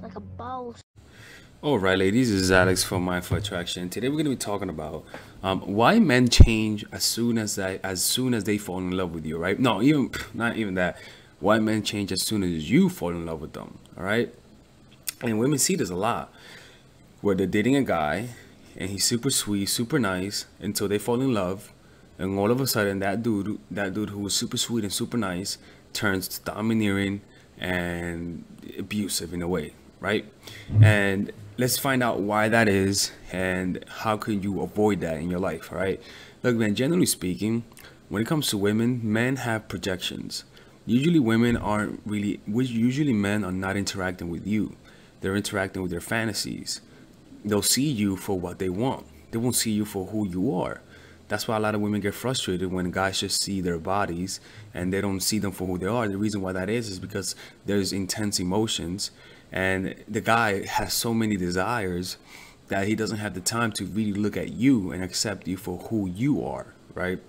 like a boss. All right, ladies, this is Alex from Mindful Attraction. Today we're going to be talking about why men change as soon as they fall in love with you, right? No, even not even that. Why men change as soon as you fall in love with them, all right? And women see this a lot, where they're dating a guy, and he's super sweet, super nice, until they fall in love, and all of a sudden that dude who was super sweet and super nice, turns domineering and abusive in a way, right? And let's find out why that is and how can you avoid that in your life, all right? Look, man, generally speaking, when it comes to women, men have projections. Usually men are not interacting with you. They're interacting with their fantasies. They'll see you for what they want. They won't see you for who you are. That's why a lot of women get frustrated when guys just see their bodies and they don't see them for who they are. The reason why that is because there's intense emotions, and the guy has so many desires that he doesn't have the time to really look at you and accept you for who you are, right?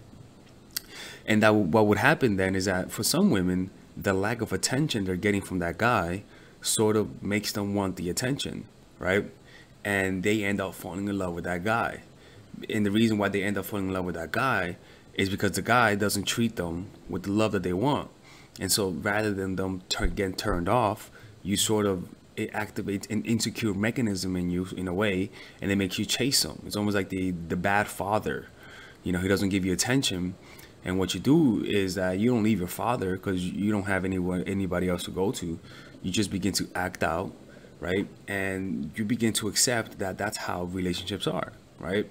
And what would happen then is that for some women, the lack of attention they're getting from that guy sort of makes them want the attention, right? And they end up falling in love with that guy. And the reason why they end up falling in love with that guy is because the guy doesn't treat them with the love that they want. And so rather than them getting turned off, you sort of, it activates an insecure mechanism in you in a way, and it makes you chase him. It's almost like the bad father. He doesn't give you attention, and what you do is that you don't leave your father because you don't have anybody else to go to. You just begin to act out, right? And you begin to accept that that's how relationships are, right?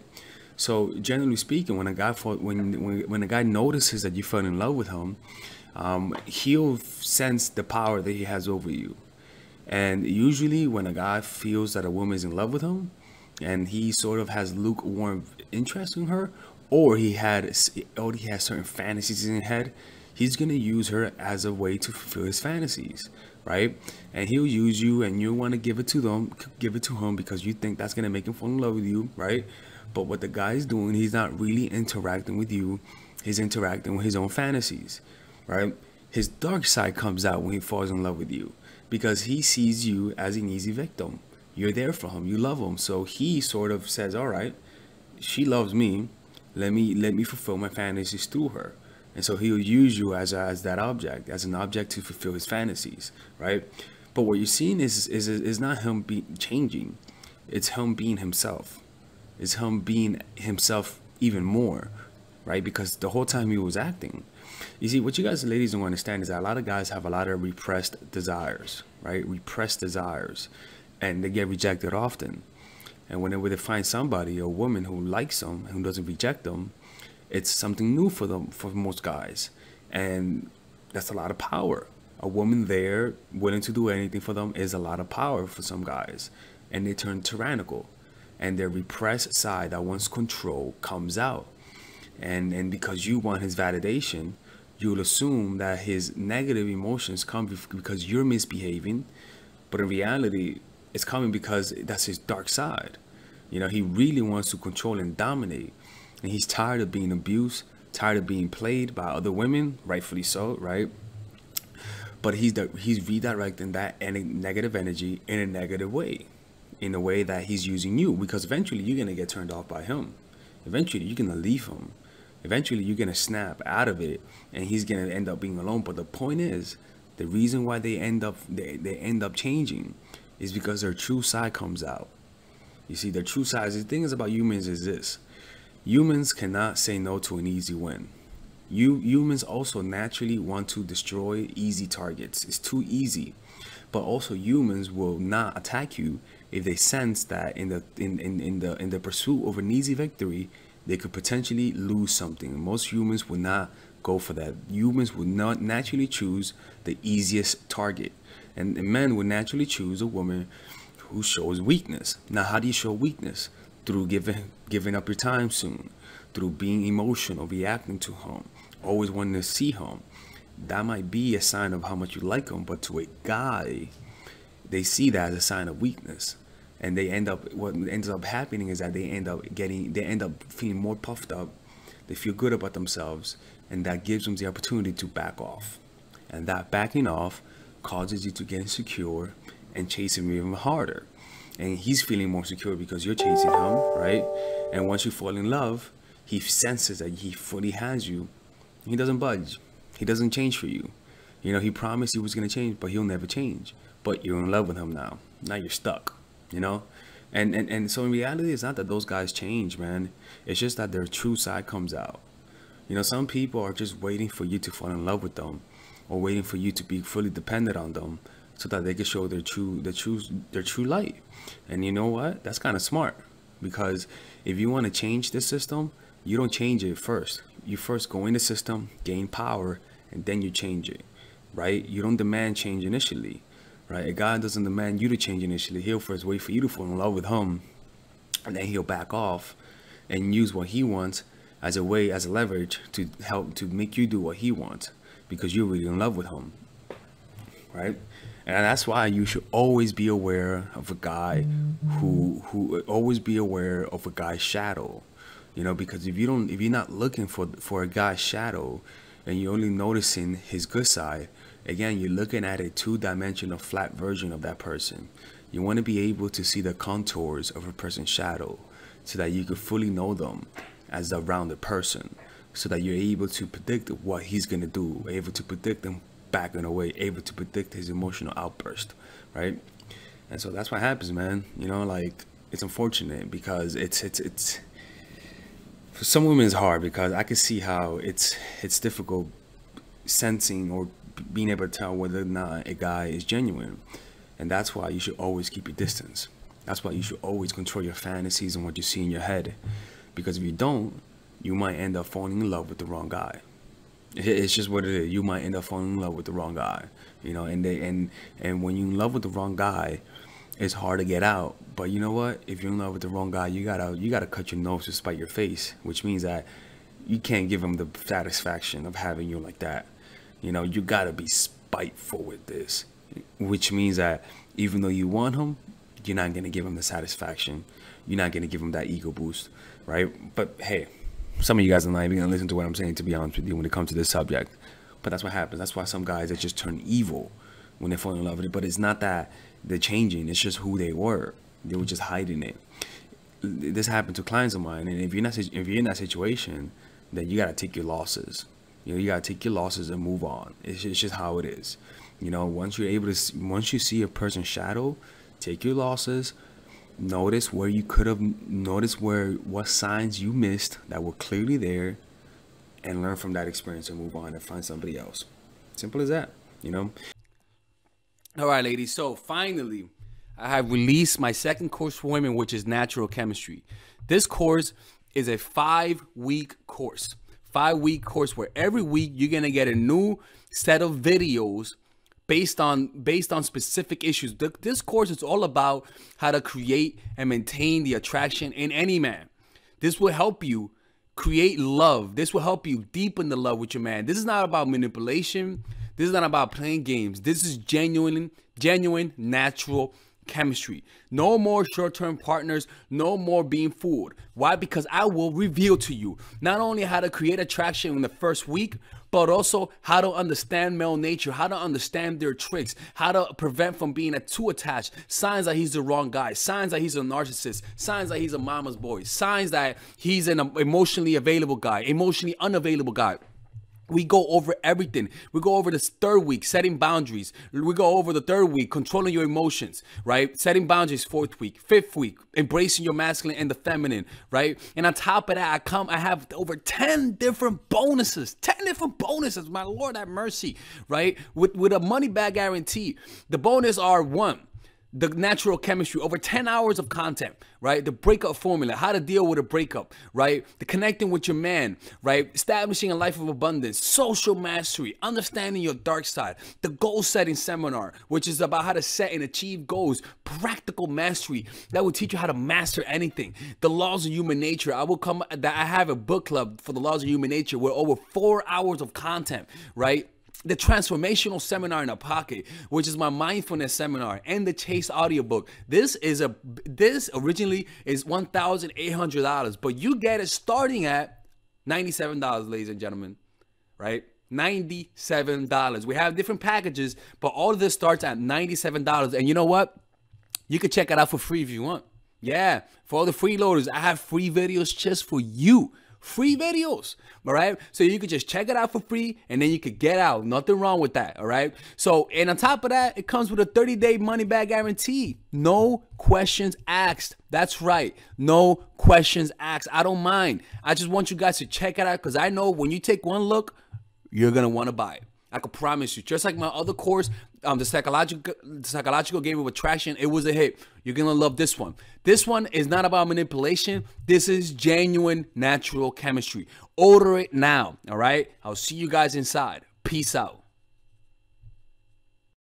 So generally speaking, when a guy notices that you fell in love with him, he'll sense the power that he has over you. And usually, when a guy feels that a woman is in love with him, and he sort of has lukewarm interest in her, or he has certain fantasies in his head, he's gonna use her as a way to fulfill his fantasies, right? And he'll use you, and you want to give it to him because you think that's gonna make him fall in love with you, right? But what the guy's doing, he's not really interacting with you. He's interacting with his own fantasies, right? His dark side comes out when he falls in love with you because he sees you as an easy victim. You're there for him. You love him. So he sort of says, all right, she loves me. Let me fulfill my fantasies through her. And so he'll use you as that object, as an object to fulfill his fantasies, right? But what you're seeing is not him changing. It's him being himself. It's him being himself even more, right? Because the whole time he was acting. You see, what you guys, ladies, don't understand is that a lot of guys have a lot of repressed desires, right? Repressed desires, and they get rejected often. And whenever they find somebody, a woman who likes them, who doesn't reject them, it's something new for them, for most guys. And that's a lot of power. A woman there willing to do anything for them is a lot of power for some guys. And they turn tyrannical. And their repressed side that wants control comes out. And because you want his validation, you'll assume that his negative emotions come because you're misbehaving. But in reality, it's coming because that's his dark side. He really wants to control and dominate. And he's tired of being abused, tired of being played by other women, rightfully so, right? But he's redirecting that negative energy in a negative way, in a way that he's using you, because eventually you're gonna get turned off by him. Eventually you're gonna leave him. Eventually you're gonna snap out of it, and he's gonna end up being alone. But the point is, the reason why they end up changing is because their true side comes out. You see, their true side. The thing is about humans is this: humans cannot say no to an easy win. Humans also naturally want to destroy easy targets. It's too easy. But also humans will not attack you if they sense that in the pursuit of an easy victory, they could potentially lose something. Most humans would not go for that. Humans would not naturally choose the easiest target. And men would naturally choose a woman who shows weakness. Now, how do you show weakness? Through giving up your time soon, through being emotional, reacting to him, always wanting to see him. That might be a sign of how much you like him, but to a guy, they see that as a sign of weakness. And what ends up happening is that they end up feeling more puffed up. They feel good about themselves, and that gives them the opportunity to back off. And that backing off causes you to get insecure, and chase him even harder. And he's feeling more secure because you're chasing him, right? And once you fall in love, he senses that he fully has you. He doesn't budge. He doesn't change for you. You know, he promised he was going to change, but he'll never change. But you're in love with him now. Now you're stuck, you know? And so in reality, it's not that those guys change, man. It's just that their true side comes out. You know, some people are just waiting for you to fall in love with them, or waiting for you to be fully dependent on them so that they can show their true light. And you know what? That's kind of smart, because if you want to change this system, you don't change it first. You first go in the system, gain power, and then you change it, right? You don't demand change initially, right? A guy doesn't demand you to change initially. He'll first wait for you to fall in love with him, and then he'll back off and use what he wants as a way, as a leverage to help to make you do what he wants, because you're really in love with him, right? And that's why you should always be aware of a guy who always be aware of a guy's shadow, you know, because if you're not looking for a guy's shadow, and you're only noticing his good side, again, you're looking at a two-dimensional flat version of that person. You want to be able to see the contours of a person's shadow so that you can fully know them as a rounded person, so that you're able to predict what he's going to do, able to predict them back in a way, able to predict his emotional outburst, right? And so that's what happens, man. You know, like, it's unfortunate because it's for some women it's hard, because I can see how it's difficult sensing or being able to tell whether or not a guy is genuine. And that's why you should always keep your distance. That's why you should always control your fantasies and what you see in your head, because if you don't, you might end up falling in love with the wrong guy. It's just what it is. You might end up falling in love with the wrong guy, you know. And when you're in love with the wrong guy, it's hard to get out. But you know what? If you're in love with the wrong guy, you gotta cut your nose to spite your face, which means that you can't give him the satisfaction of having you like that. You know, you gotta be spiteful with this, which means that even though you want him, you're not gonna give him the satisfaction. You're not gonna give him that ego boost, right? But hey, some of you guys are not even gonna listen to what I'm saying, to be honest with you, when it comes to this subject. But that's what happens. That's why some guys, they just turn evil when they fall in love with it. But it's not that they're changing. It's just who they were. They were just hiding it. This happened to clients of mine. And if you're in that situation, then you gotta take your losses. You know, you gotta take your losses and move on. It's just how it is. You know, once you see a person's shadow, take your losses. Notice where you could have noticed what signs you missed that were clearly there, and learn from that experience and move on and find somebody else. Simple as that, you know. All right, ladies. So finally, I have released my second course for women, which is Natural Chemistry. This course is a 5-week course. 5-week course where every week you're gonna get a new set of videos based on specific issues. This course is all about how to create and maintain the attraction in any man. This will help you create love. This will help you deepen the love with your man. This is not about manipulation. This is not about playing games. This is genuine natural chemistry. No more short-term partners, no more being fooled. Why? Because I will reveal to you not only how to create attraction in the first week, but also how to understand male nature, how to understand their tricks, how to prevent from being too attached, signs that he's the wrong guy, signs that he's a narcissist, signs that he's a mama's boy, signs that he's an emotionally available guy, emotionally unavailable guy. We go over everything. We go over this 3rd week, setting boundaries. We go over the 3rd week, controlling your emotions, right? Setting boundaries, 4th week, 5th week, embracing your masculine and the feminine, right? And on top of that, I have over 10 different bonuses. 10 different bonuses. My Lord have mercy, right? With a money back guarantee. The bonus are: 1, the natural chemistry, over 10 hours of content, right? The breakup formula, how to deal with a breakup, right? The connecting with your man, right? Establishing a life of abundance, social mastery, understanding your dark side, the goal setting seminar, which is about how to set and achieve goals, practical mastery that will teach you how to master anything, the laws of human nature. I have a book club for the laws of human nature with over 4 hours of content, right? The transformational seminar in a pocket, which is my mindfulness seminar, and the Chase audiobook. This originally is $1,800, but you get it starting at $97, ladies and gentlemen, right? $97. We have different packages, but all of this starts at $97. And you know what? You can check it out for free if you want. Yeah, for all the freeloaders, I have free videos just for you. Free videos, all right? So you could just check it out for free, and then you could get out. Nothing wrong with that, all right? So, and on top of that, it comes with a 30-day money-back guarantee. No questions asked. That's right. No questions asked. I don't mind. I just want you guys to check it out because I know when you take one look, you're going to want to buy it. I can promise you. Just like my other course, the psychological game of attraction, it was a hit. You're going to love this one. This one is not about manipulation. This is genuine natural chemistry. Order it now, all right? I'll see you guys inside. Peace out.